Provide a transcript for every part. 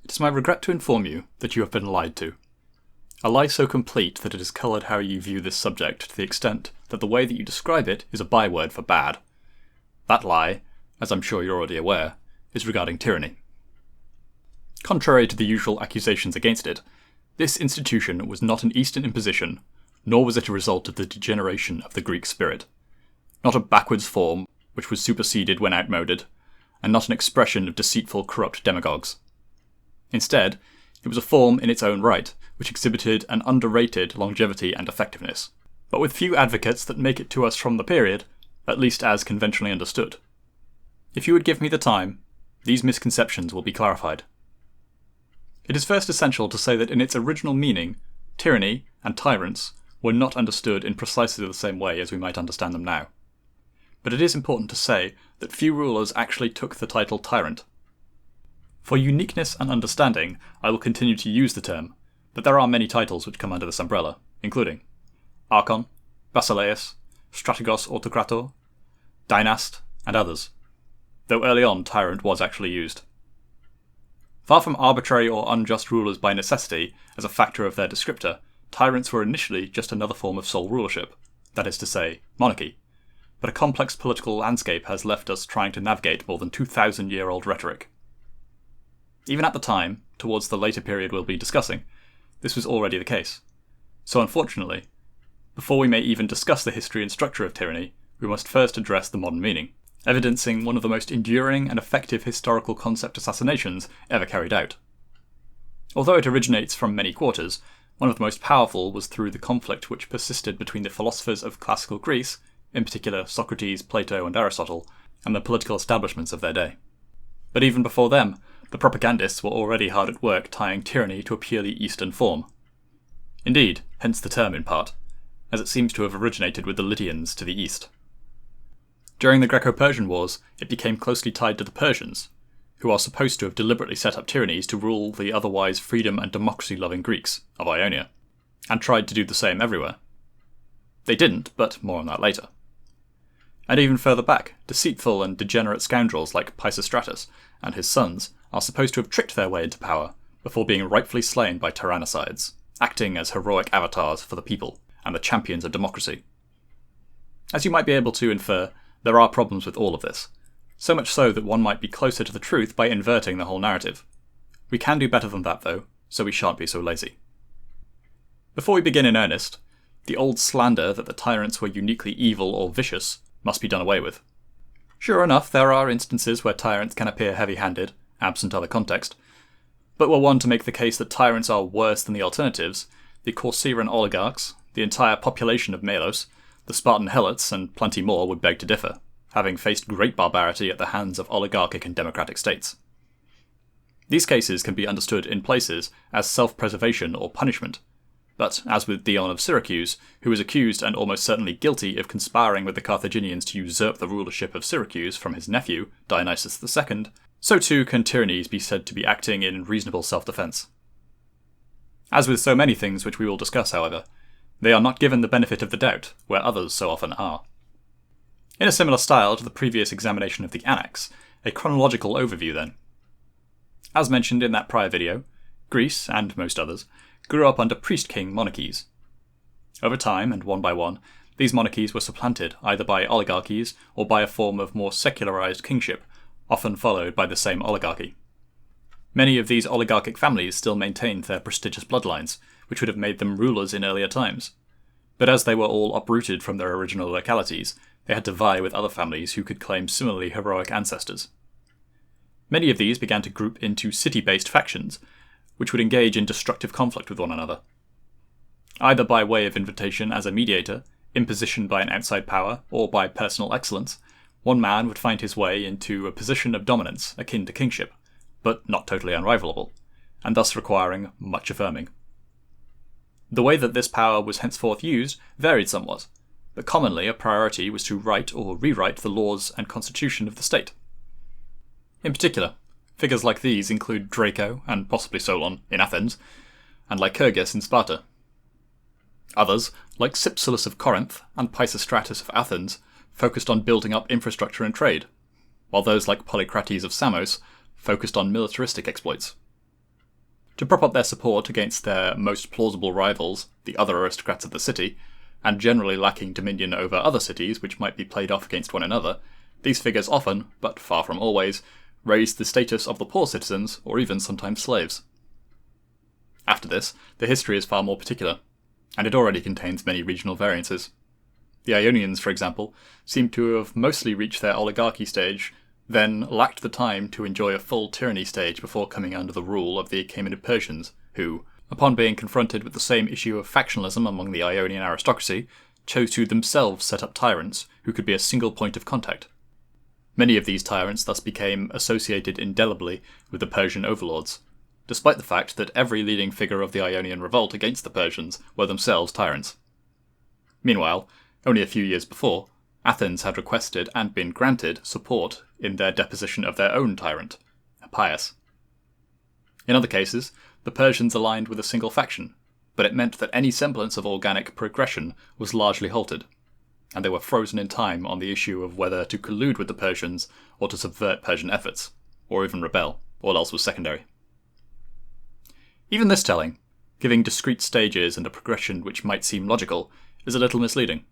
It is my regret to inform you that you have been lied to. A lie so complete that it has coloured how you view this subject to the extent that the way that you describe it is a byword for bad. That lie, as I'm sure you're already aware, is regarding tyranny. Contrary to the usual accusations against it, this institution was not an Eastern imposition, nor was it a result of the degeneration of the Greek spirit. Not a backwards form, which was superseded when outmoded, and not an expression of deceitful, corrupt demagogues. Instead, it was a form in its own right, which exhibited an underrated longevity and effectiveness, but with few advocates that make it to us from the period, at least as conventionally understood. If you would give me the time, these misconceptions will be clarified. It is first essential to say that in its original meaning, tyranny and tyrants were not understood in precisely the same way as we might understand them now. But it is important to say that few rulers actually took the title tyrant. For uniqueness and understanding, I will continue to use the term, but there are many titles which come under this umbrella, including Archon, Basileus, Strategos Autokrator, Dynast, and others, though early on tyrant was actually used. Far from arbitrary or unjust rulers by necessity as a factor of their descriptor, tyrants were initially just another form of sole rulership, that is to say, monarchy, but a complex political landscape has left us trying to navigate more than 2,000-year-old rhetoric. Even at the time, towards the later period we'll be discussing, this was already the case. So unfortunately, before we may even discuss the history and structure of tyranny, we must first address the modern meaning, evidencing one of the most enduring and effective historical concept assassinations ever carried out. Although it originates from many quarters, one of the most powerful was through the conflict which persisted between the philosophers of classical Greece, in particular Socrates, Plato, and Aristotle, and the political establishments of their day. But even before them, the propagandists were already hard at work tying tyranny to a purely Eastern form. Indeed, hence the term in part, as it seems to have originated with the Lydians to the east. During the Greco-Persian Wars, it became closely tied to the Persians, who are supposed to have deliberately set up tyrannies to rule the otherwise freedom and democracy-loving Greeks of Ionia, and tried to do the same everywhere. They didn't, but more on that later. And even further back, deceitful and degenerate scoundrels like Pisistratus and his sons are supposed to have tricked their way into power before being rightfully slain by tyrannicides, acting as heroic avatars for the people and the champions of democracy. As you might be able to infer, there are problems with all of this, so much so that one might be closer to the truth by inverting the whole narrative. We can do better than that though, so we shan't be so lazy. Before we begin in earnest, the old slander that the tyrants were uniquely evil or vicious must be done away with. Sure enough, there are instances where tyrants can appear heavy-handed, absent other context, but were one to make the case that tyrants are worse than the alternatives, the Corcyraean oligarchs, the entire population of Melos, the Spartan helots, and plenty more would beg to differ, having faced great barbarity at the hands of oligarchic and democratic states. These cases can be understood in places as self-preservation or punishment, but, as with Dion of Syracuse, who was accused and almost certainly guilty of conspiring with the Carthaginians to usurp the rulership of Syracuse from his nephew, Dionysius II, so too can tyrannies be said to be acting in reasonable self-defence. As with so many things which we will discuss, however, they are not given the benefit of the doubt, where others so often are. In a similar style to the previous examination of the Annex, a chronological overview then. As mentioned in that prior video, Greece, and most others, grew up under priest-king monarchies. Over time, and one by one, these monarchies were supplanted either by oligarchies or by a form of more secularized kingship, often followed by the same oligarchy. Many of these oligarchic families still maintained their prestigious bloodlines, which would have made them rulers in earlier times. But as they were all uprooted from their original localities, they had to vie with other families who could claim similarly heroic ancestors. Many of these began to group into city-based factions, which would engage in destructive conflict with one another. Either by way of invitation as a mediator, imposition by an outside power, or by personal excellence, one man would find his way into a position of dominance akin to kingship, but not totally unrivalable, and thus requiring much affirming. The way that this power was henceforth used varied somewhat, but commonly a priority was to write or rewrite the laws and constitution of the state. In particular, figures like these include Draco, and possibly Solon, in Athens, and Lycurgus in Sparta. Others, like Cypselus of Corinth and Pisistratus of Athens, focused on building up infrastructure and trade, while those like Polycrates of Samos focused on militaristic exploits. To prop up their support against their most plausible rivals, the other aristocrats of the city, and generally lacking dominion over other cities which might be played off against one another, these figures often, but far from always, raised the status of the poor citizens, or even sometimes slaves. After this, the history is far more particular, and it already contains many regional variances. The Ionians, for example, seem to have mostly reached their oligarchy stage, then lacked the time to enjoy a full tyranny stage before coming under the rule of the Achaemenid Persians, who, upon being confronted with the same issue of factionalism among the Ionian aristocracy, chose to themselves set up tyrants who could be a single point of contact. Many of these tyrants thus became associated indelibly with the Persian overlords, despite the fact that every leading figure of the Ionian revolt against the Persians were themselves tyrants. Meanwhile, only a few years before, Athens had requested and been granted support in their deposition of their own tyrant, Hippias. In other cases, the Persians aligned with a single faction, but it meant that any semblance of organic progression was largely halted, and they were frozen in time on the issue of whether to collude with the Persians or to subvert Persian efforts, or even rebel. All else was secondary. Even this telling, giving discrete stages and a progression which might seem logical, is a little misleading,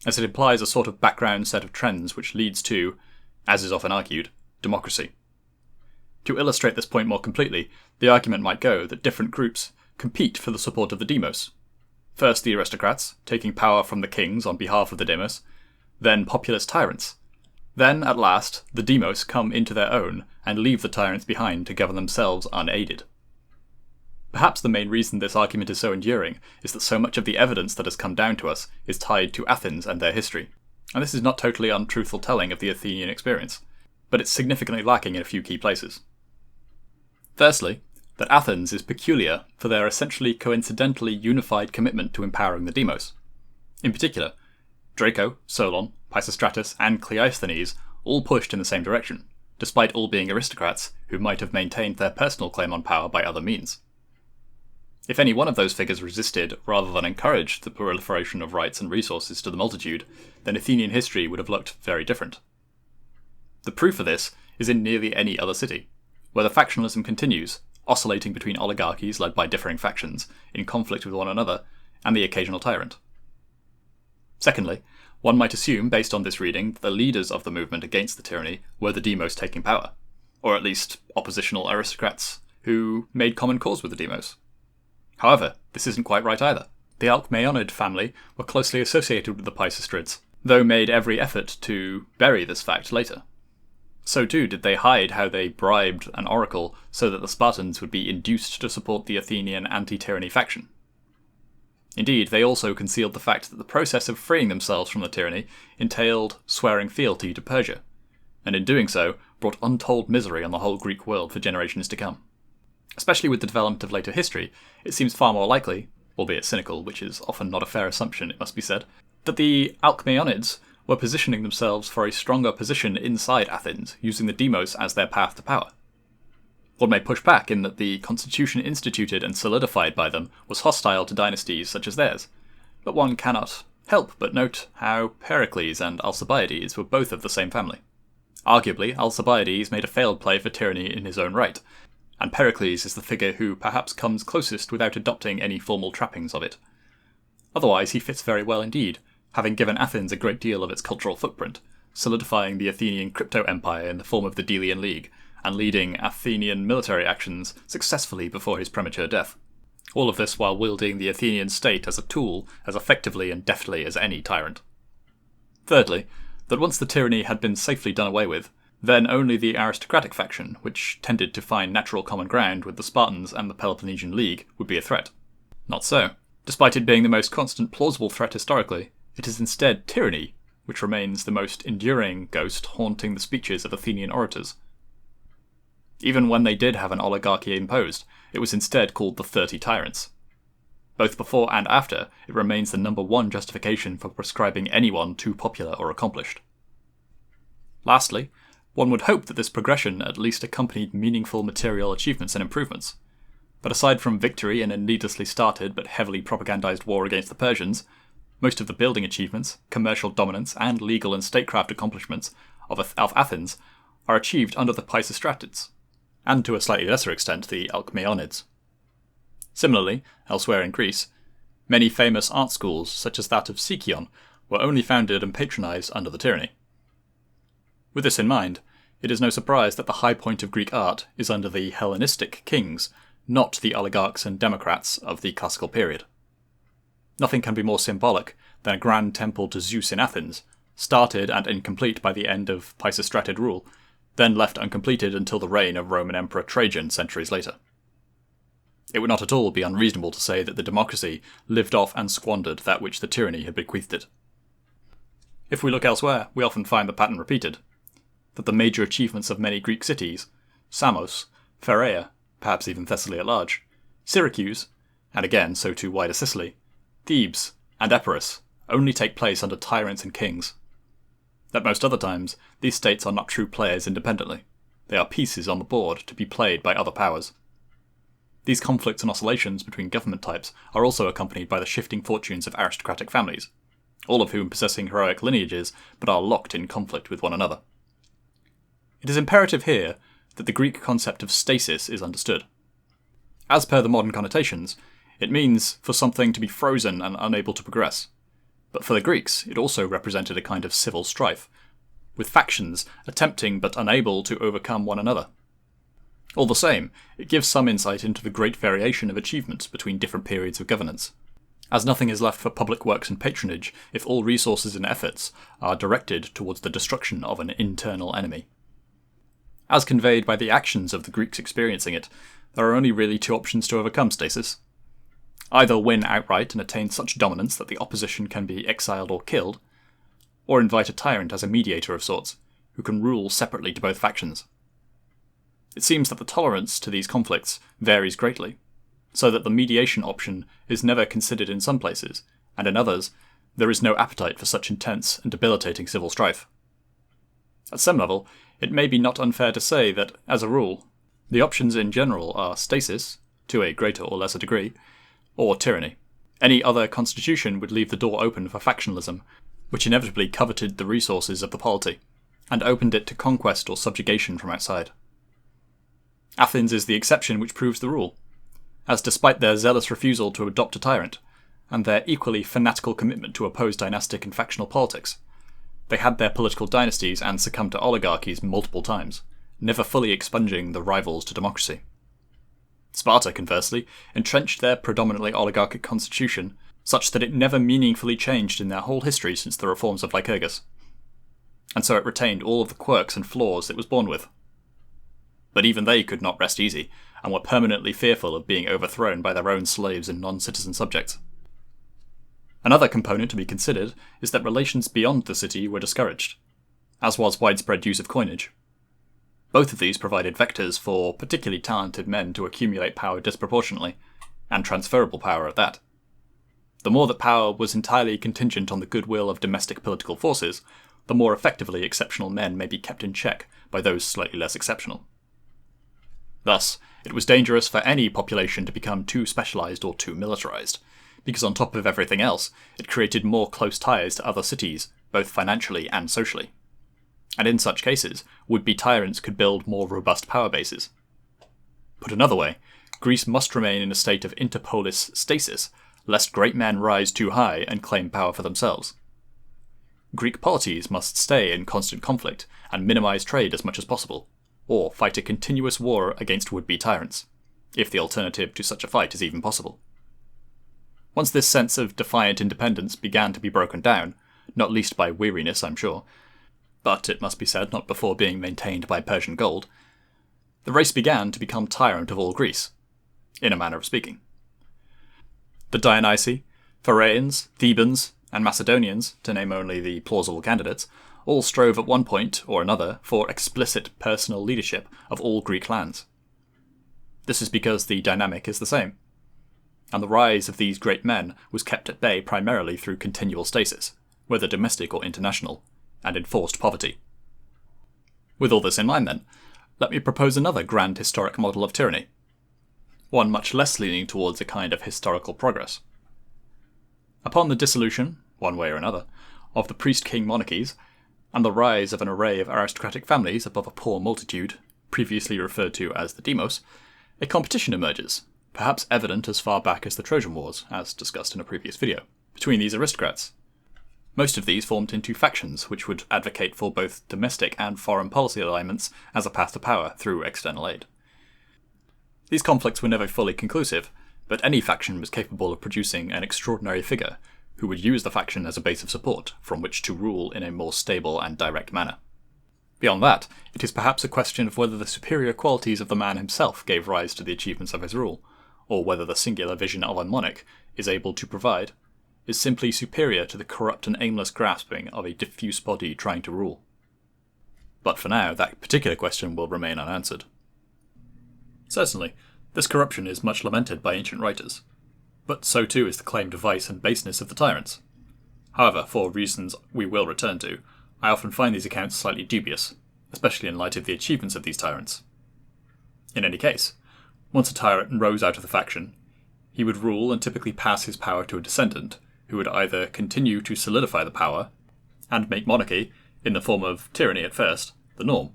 as it implies a sort of background set of trends which leads to, as is often argued, democracy. To illustrate this point more completely, the argument might go that different groups compete for the support of the demos. First the aristocrats, taking power from the kings on behalf of the demos, then populous tyrants. Then, at last, the demos come into their own and leave the tyrants behind to govern themselves unaided. Perhaps the main reason this argument is so enduring is that so much of the evidence that has come down to us is tied to Athens and their history, and this is not totally untruthful telling of the Athenian experience, but it's significantly lacking in a few key places. Firstly, that Athens is peculiar for their essentially coincidentally unified commitment to empowering the demos. In particular, Draco, Solon, Pisistratus, and Cleisthenes all pushed in the same direction, despite all being aristocrats who might have maintained their personal claim on power by other means. If any one of those figures resisted rather than encouraged the proliferation of rights and resources to the multitude, then Athenian history would have looked very different. The proof of this is in nearly any other city, where the factionalism continues, oscillating between oligarchies led by differing factions, in conflict with one another, and the occasional tyrant. Secondly, one might assume, based on this reading, that the leaders of the movement against the tyranny were the demos taking power, or at least oppositional aristocrats who made common cause with the demos. However, this isn't quite right either. The Alcmaeonid family were closely associated with the Pisistrids, though made every effort to bury this fact later. So too did they hide how they bribed an oracle so that the Spartans would be induced to support the Athenian anti-tyranny faction. Indeed, they also concealed the fact that the process of freeing themselves from the tyranny entailed swearing fealty to Persia, and in doing so brought untold misery on the whole Greek world for generations to come. Especially with the development of later history, it seems far more likely, albeit cynical, which is often not a fair assumption, it must be said, that the Alcmaeonids were positioning themselves for a stronger position inside Athens, using the demos as their path to power. One may push back in that the constitution instituted and solidified by them was hostile to dynasties such as theirs, but one cannot help but note how Pericles and Alcibiades were both of the same family. Arguably, Alcibiades made a failed play for tyranny in his own right, and Pericles is the figure who perhaps comes closest without adopting any formal trappings of it. Otherwise, he fits very well indeed, having given Athens a great deal of its cultural footprint, solidifying the Athenian crypto-empire in the form of the Delian League, and leading Athenian military actions successfully before his premature death. All of this while wielding the Athenian state as a tool as effectively and deftly as any tyrant. Thirdly, that once the tyranny had been safely done away with, then only the aristocratic faction, which tended to find natural common ground with the Spartans and the Peloponnesian League, would be a threat. Not so. Despite it being the most constant plausible threat historically, it is instead tyranny which remains the most enduring ghost haunting the speeches of Athenian orators. Even when they did have an oligarchy imposed, it was instead called the 30 Tyrants. Both before and after, it remains the number one justification for prescribing anyone too popular or accomplished. Lastly, one would hope that this progression at least accompanied meaningful material achievements and improvements. But aside from victory in a needlessly started but heavily propagandized war against the Persians, most of the building achievements, commercial dominance, and legal and statecraft accomplishments of Athens are achieved under the Pisistratids, and to a slightly lesser extent the Alcmaeonids. Similarly, elsewhere in Greece, many famous art schools, such as that of Sicyon, were only founded and patronised under the tyranny. With this in mind, it is no surprise that the high point of Greek art is under the Hellenistic kings, not the oligarchs and democrats of the classical period. Nothing can be more symbolic than a grand temple to Zeus in Athens, started and incomplete by the end of Pisistratid rule, then left uncompleted until the reign of Roman Emperor Trajan centuries later. It would not at all be unreasonable to say that the democracy lived off and squandered that which the tyranny had bequeathed it. If we look elsewhere, we often find the pattern repeated, that the major achievements of many Greek cities, Samos, Phaerae, perhaps even Thessaly at large, Syracuse, and again so too wider Sicily, Thebes, and Epirus, only take place under tyrants and kings. At most other times, these states are not true players independently. They are pieces on the board to be played by other powers. These conflicts and oscillations between government types are also accompanied by the shifting fortunes of aristocratic families, all of whom possessing heroic lineages but are locked in conflict with one another. It is imperative here that the Greek concept of stasis is understood. As per the modern connotations, it means for something to be frozen and unable to progress. But for the Greeks, it also represented a kind of civil strife, with factions attempting but unable to overcome one another. All the same, it gives some insight into the great variation of achievements between different periods of governance, as nothing is left for public works and patronage if all resources and efforts are directed towards the destruction of an internal enemy. As conveyed by the actions of the Greeks experiencing it, there are only really two options to overcome stasis. Either win outright and attain such dominance that the opposition can be exiled or killed, or invite a tyrant as a mediator of sorts, who can rule separately to both factions. It seems that the tolerance to these conflicts varies greatly, so that the mediation option is never considered in some places, and in others, there is no appetite for such intense and debilitating civil strife. At some level, it may be not unfair to say that, as a rule, the options in general are stasis, to a greater or lesser degree, or tyranny. Any other constitution would leave the door open for factionalism, which inevitably coveted the resources of the polity, and opened it to conquest or subjugation from outside. Athens is the exception which proves the rule, as despite their zealous refusal to adopt a tyrant, and their equally fanatical commitment to oppose dynastic and factional politics, they had their political dynasties and succumbed to oligarchies multiple times, never fully expunging the rivals to democracy. Sparta, conversely, entrenched their predominantly oligarchic constitution such that it never meaningfully changed in their whole history since the reforms of Lycurgus, and so it retained all of the quirks and flaws it was born with. But even they could not rest easy, and were permanently fearful of being overthrown by their own slaves and non-citizen subjects. Another component to be considered is that relations beyond the city were discouraged, as was widespread use of coinage. Both of these provided vectors for particularly talented men to accumulate power disproportionately, and transferable power at that. The more that power was entirely contingent on the goodwill of domestic political forces, the more effectively exceptional men may be kept in check by those slightly less exceptional. Thus, it was dangerous for any population to become too specialised or too militarised, because on top of everything else, it created more close ties to other cities, both financially and socially. And in such cases, would-be tyrants could build more robust power bases. Put another way, Greece must remain in a state of interpolis stasis, lest great men rise too high and claim power for themselves. Greek polities must stay in constant conflict and minimise trade as much as possible, or fight a continuous war against would-be tyrants, if the alternative to such a fight is even possible. Once this sense of defiant independence began to be broken down, not least by weariness, I'm sure, but it must be said not before being maintained by Persian gold, the race began to become tyrant of all Greece, in a manner of speaking. The Dionysi, Phaeacians, Thebans, and Macedonians, to name only the plausible candidates, all strove at one point or another for explicit personal leadership of all Greek lands. This is because the dynamic is the same, and the rise of these great men was kept at bay primarily through continual stasis, whether domestic or international, and enforced poverty. With all this in mind then, let me propose another grand historic model of tyranny, one much less leaning towards a kind of historical progress. Upon the dissolution, one way or another, of the priest-king monarchies, and the rise of an array of aristocratic families above a poor multitude, previously referred to as the demos, a competition emerges, perhaps evident as far back as the Trojan Wars, as discussed in a previous video, between these aristocrats. Most of these formed into factions which would advocate for both domestic and foreign policy alignments as a path to power through external aid. These conflicts were never fully conclusive, but any faction was capable of producing an extraordinary figure who would use the faction as a base of support from which to rule in a more stable and direct manner. Beyond that, it is perhaps a question of whether the superior qualities of the man himself gave rise to the achievements of his rule, or whether the singular vision of a monarch is able to provide is simply superior to the corrupt and aimless grasping of a diffuse body trying to rule. But for now, that particular question will remain unanswered. Certainly, this corruption is much lamented by ancient writers, but so too is the claimed vice and baseness of the tyrants. However, for reasons we will return to, I often find these accounts slightly dubious, especially in light of the achievements of these tyrants. In any case, once a tyrant rose out of the faction, he would rule and typically pass his power to a descendant, who would either continue to solidify the power, and make monarchy, in the form of tyranny at first, the norm,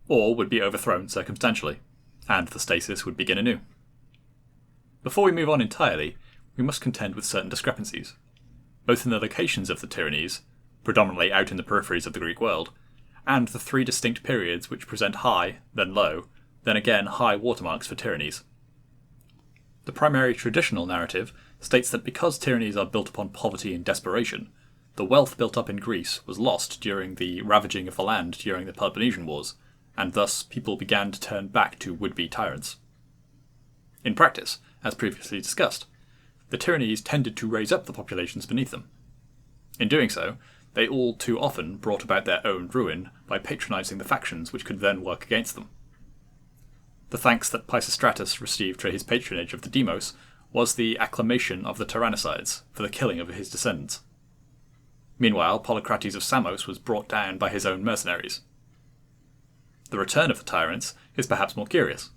or would be overthrown circumstantially, and the stasis would begin anew. Before we move on entirely, we must contend with certain discrepancies, both in the locations of the tyrannies, predominantly out in the peripheries of the Greek world, and the three distinct periods which present high, then low, then again high watermarks for tyrannies. The primary traditional narrative states that because tyrannies are built upon poverty and desperation, the wealth built up in Greece was lost during the ravaging of the land during the Peloponnesian Wars, and thus people began to turn back to would-be tyrants. In practice, as previously discussed, the tyrannies tended to raise up the populations beneath them. In doing so, they all too often brought about their own ruin by patronising the factions which could then work against them. The thanks that Pisistratus received for his patronage of the demos was the acclamation of the tyrannicides for the killing of his descendants. Meanwhile, Polycrates of Samos was brought down by his own mercenaries. The return of the tyrants is perhaps more curious,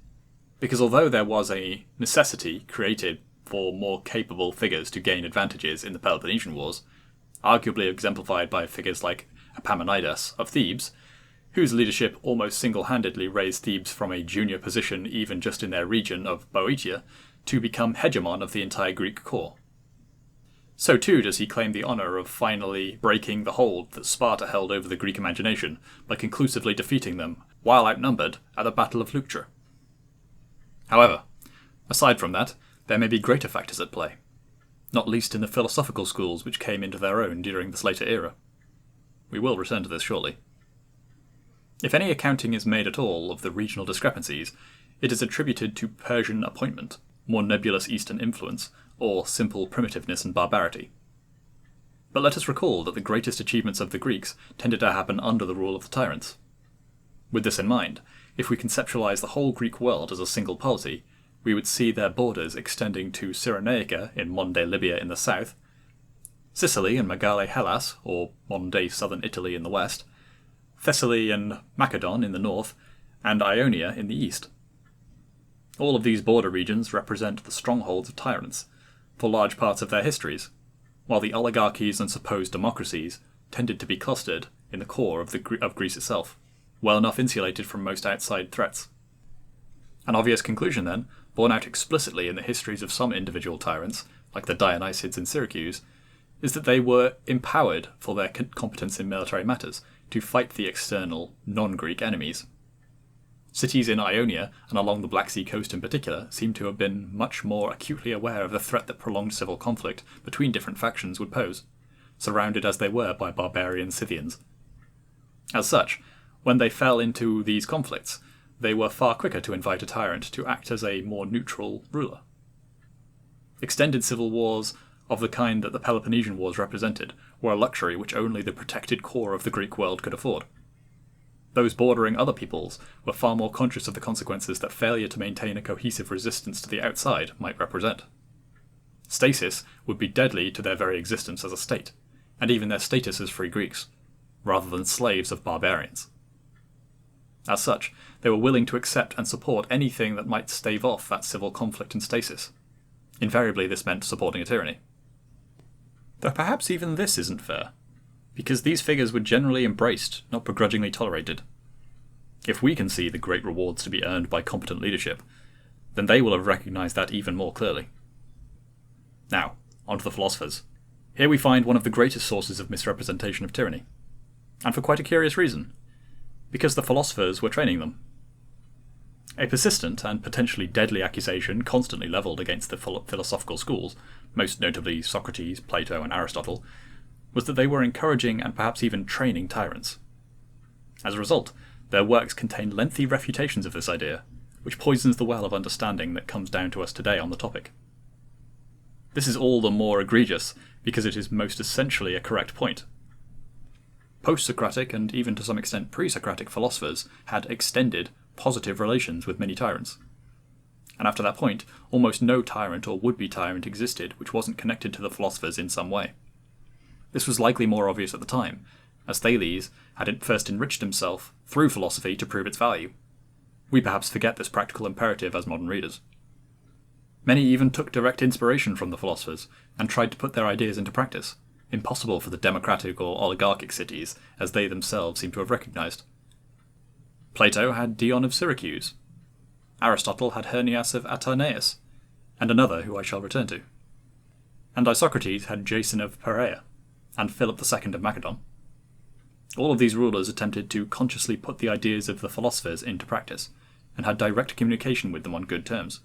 because although there was a necessity created for more capable figures to gain advantages in the Peloponnesian Wars, arguably exemplified by figures like Epaminondas of Thebes, whose leadership almost single-handedly raised Thebes from a junior position even just in their region of Boeotia to become hegemon of the entire Greek core. So too does he claim the honour of finally breaking the hold that Sparta held over the Greek imagination by conclusively defeating them, while outnumbered, at the Battle of Leuctra. However, aside from that, there may be greater factors at play, not least in the philosophical schools which came into their own during this later era. We will return to this shortly. If any accounting is made at all of the regional discrepancies, it is attributed to Persian appointment, more nebulous Eastern influence, or simple primitiveness and barbarity. But let us recall that the greatest achievements of the Greeks tended to happen under the rule of the tyrants. With this in mind, if we conceptualize the whole Greek world as a single polity, we would see their borders extending to Cyrenaica in modern-day Libya in the south, Sicily and Megale Hellas, or modern-day southern Italy in the west, Thessaly and Macedon in the north, and Ionia in the east. All of these border regions represent the strongholds of tyrants, for large parts of their histories, while the oligarchies and supposed democracies tended to be clustered in the core of Greece itself, well enough insulated from most outside threats. An obvious conclusion, then, borne out explicitly in the histories of some individual tyrants, like the Dionysids in Syracuse, is that they were empowered for their competence in military matters to fight the external, non-Greek enemies. Cities in Ionia, and along the Black Sea coast in particular, seem to have been much more acutely aware of the threat that prolonged civil conflict between different factions would pose, surrounded as they were by barbarian Scythians. As such, when they fell into these conflicts, they were far quicker to invite a tyrant to act as a more neutral ruler. Extended civil wars of the kind that the Peloponnesian Wars represented were a luxury which only the protected core of the Greek world could afford. Those bordering other peoples were far more conscious of the consequences that failure to maintain a cohesive resistance to the outside might represent. Stasis would be deadly to their very existence as a state, and even their status as free Greeks, rather than slaves of barbarians. As such, they were willing to accept and support anything that might stave off that civil conflict and stasis. Invariably, this meant supporting a tyranny. Though perhaps even this isn't fair, because these figures were generally embraced, not begrudgingly tolerated. If we can see the great rewards to be earned by competent leadership, then they will have recognised that even more clearly. Now, onto the philosophers. Here we find one of the greatest sources of misrepresentation of tyranny. And for quite a curious reason. Because the philosophers were training them. A persistent and potentially deadly accusation constantly levelled against the philosophical schools, most notably Socrates, Plato and Aristotle, was that they were encouraging and perhaps even training tyrants. As a result, their works contain lengthy refutations of this idea, which poisons the well of understanding that comes down to us today on the topic. This is all the more egregious because it is most essentially a correct point. Post-Socratic and even to some extent pre-Socratic philosophers had extended, positive relations with many tyrants. And after that point, almost no tyrant or would-be tyrant existed which wasn't connected to the philosophers in some way. This was likely more obvious at the time, as Thales had first enriched himself through philosophy to prove its value. We perhaps forget this practical imperative as modern readers. Many even took direct inspiration from the philosophers and tried to put their ideas into practice, impossible for the democratic or oligarchic cities, as they themselves seem to have recognised. Plato had Dion of Syracuse. Aristotle had Hernias of Atarneus, and another who I shall return to. And Isocrates had Jason of Perea, and Philip II of Macedon. All of these rulers attempted to consciously put the ideas of the philosophers into practice, and had direct communication with them on good terms.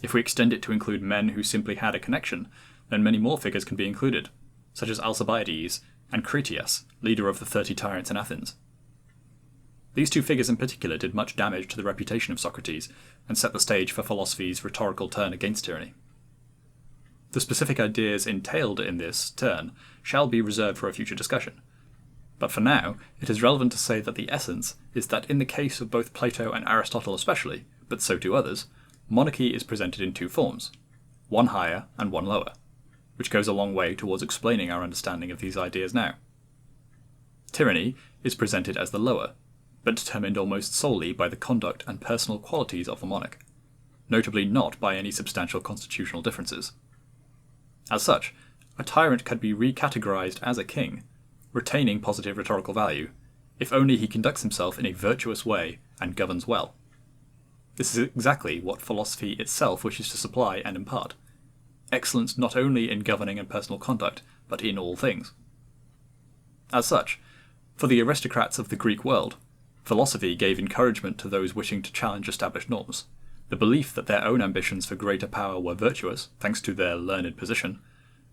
If we extend it to include men who simply had a connection, then many more figures can be included, such as Alcibiades and Critias, leader of the 30 tyrants in Athens. These two figures in particular did much damage to the reputation of Socrates, and set the stage for philosophy's rhetorical turn against tyranny. The specific ideas entailed in this turn shall be reserved for a future discussion, but for now it is relevant to say that the essence is that in the case of both Plato and Aristotle especially, but so do others, monarchy is presented in two forms, one higher and one lower, which goes a long way towards explaining our understanding of these ideas now. Tyranny is presented as the lower, but determined almost solely by the conduct and personal qualities of the monarch, notably not by any substantial constitutional differences. As such, a tyrant could be recategorized as a king, retaining positive rhetorical value, if only he conducts himself in a virtuous way and governs well. This is exactly what philosophy itself wishes to supply and impart. Excellence not only in governing and personal conduct, but in all things. As such, for the aristocrats of the Greek world, philosophy gave encouragement to those wishing to challenge established norms, the belief that their own ambitions for greater power were virtuous, thanks to their learned position,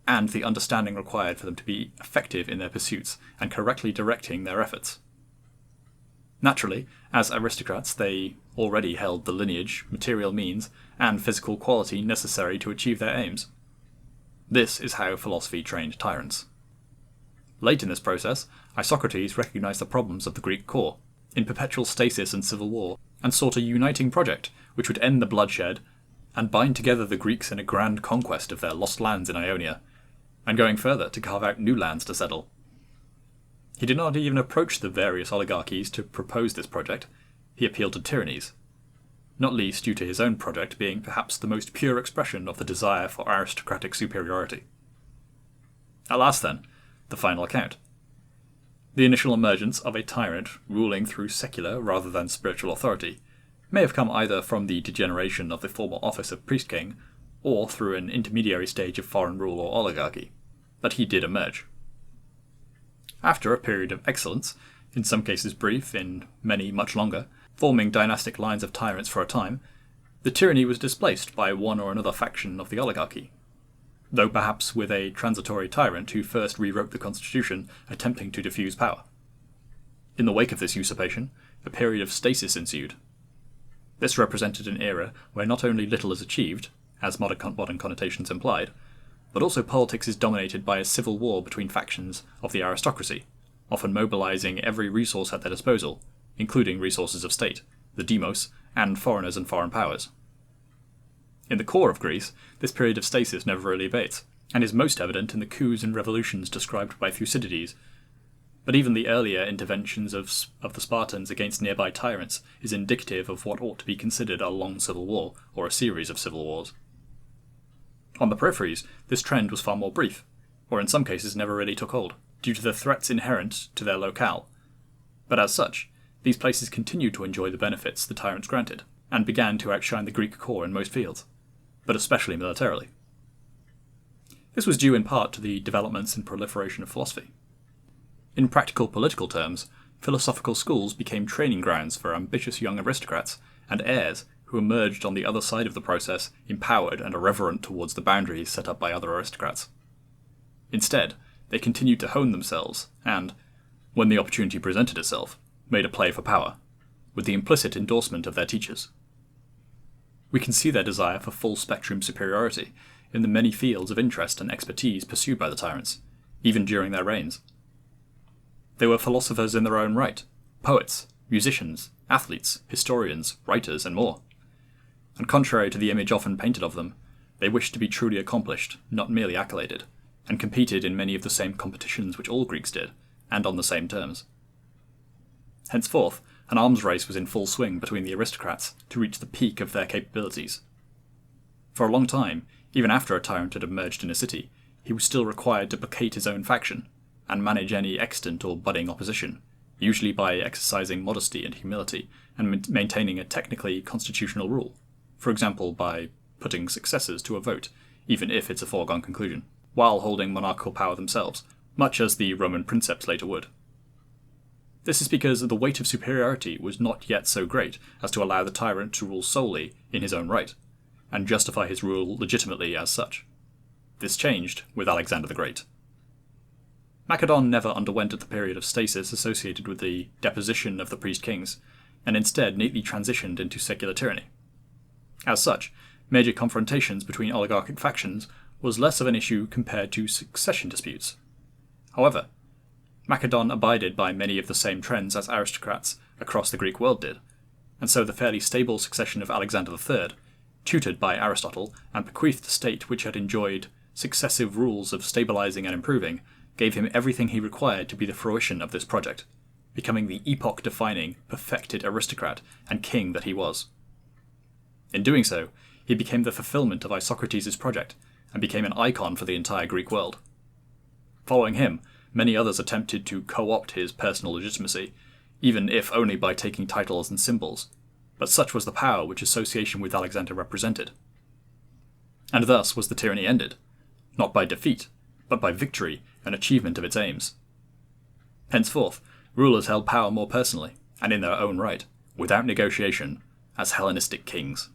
and the understanding required for them to be effective in their pursuits and correctly directing their efforts. Naturally, as aristocrats, they already held the lineage, material means, and physical quality necessary to achieve their aims. This is how philosophy trained tyrants. Late in this process, Isocrates recognized the problems of the Greek core, in perpetual stasis and civil war, and sought a uniting project which would end the bloodshed and bind together the Greeks in a grand conquest of their lost lands in Ionia, and going further to carve out new lands to settle. He did not even approach the various oligarchies to propose this project. He appealed to tyrannies, not least due to his own project being perhaps the most pure expression of the desire for aristocratic superiority. At last then, the final account. The initial emergence of a tyrant ruling through secular rather than spiritual authority may have come either from the degeneration of the former office of priest-king, or through an intermediary stage of foreign rule or oligarchy, but he did emerge. After a period of excellence, in some cases brief, in many much longer, forming dynastic lines of tyrants for a time, the tyranny was displaced by one or another faction of the oligarchy, though perhaps with a transitory tyrant who first rewrote the constitution, attempting to diffuse power. In the wake of this usurpation, a period of stasis ensued. This represented an era where not only little is achieved, as modern connotations implied, but also politics is dominated by a civil war between factions of the aristocracy, often mobilizing every resource at their disposal, including resources of state, the demos, and foreigners and foreign powers. In the core of Greece, this period of stasis never really abates, and is most evident in the coups and revolutions described by Thucydides. But even the earlier interventions of the Spartans against nearby tyrants is indicative of what ought to be considered a long civil war, or a series of civil wars. On the peripheries, this trend was far more brief, or in some cases never really took hold, due to the threats inherent to their locale. But as such, these places continued to enjoy the benefits the tyrants granted, and began to outshine the Greek core in most fields, but especially militarily. This was due in part to the developments and proliferation of philosophy. In practical political terms, philosophical schools became training grounds for ambitious young aristocrats and heirs who emerged on the other side of the process empowered and irreverent towards the boundaries set up by other aristocrats. Instead, they continued to hone themselves and, when the opportunity presented itself, made a play for power, with the implicit endorsement of their teachers. We can see their desire for full-spectrum superiority in the many fields of interest and expertise pursued by the tyrants, even during their reigns. They were philosophers in their own right, poets, musicians, athletes, historians, writers, and more. And contrary to the image often painted of them, they wished to be truly accomplished, not merely accoladed, and competed in many of the same competitions which all Greeks did, and on the same terms. Henceforth, an arms race was in full swing between the aristocrats to reach the peak of their capabilities. For a long time, even after a tyrant had emerged in a city, he was still required to placate his own faction, and manage any extant or budding opposition, usually by exercising modesty and humility, and maintaining a technically constitutional rule, for example by putting successors to a vote, even if it's a foregone conclusion, while holding monarchical power themselves, much as the Roman princeps later would. This is because the weight of superiority was not yet so great as to allow the tyrant to rule solely in his own right, and justify his rule legitimately as such. This changed with Alexander the Great. Macedon never underwent the period of stasis associated with the deposition of the priest-kings, and instead neatly transitioned into secular tyranny. As such, major confrontations between oligarchic factions was less of an issue compared to succession disputes. However, Macedon abided by many of the same trends as aristocrats across the Greek world did, and so the fairly stable succession of Alexander III, tutored by Aristotle and bequeathed a state which had enjoyed successive rules of stabilizing and improving, gave him everything he required to be the fruition of this project, becoming the epoch-defining, perfected aristocrat and king that he was. In doing so, he became the fulfillment of Isocrates' project, and became an icon for the entire Greek world. Following him, many others attempted to co-opt his personal legitimacy, even if only by taking titles and symbols, but such was the power which association with Alexander represented. And thus was the tyranny ended, not by defeat, but by victory and achievement of its aims. Henceforth, rulers held power more personally, and in their own right, without negotiation, as Hellenistic kings.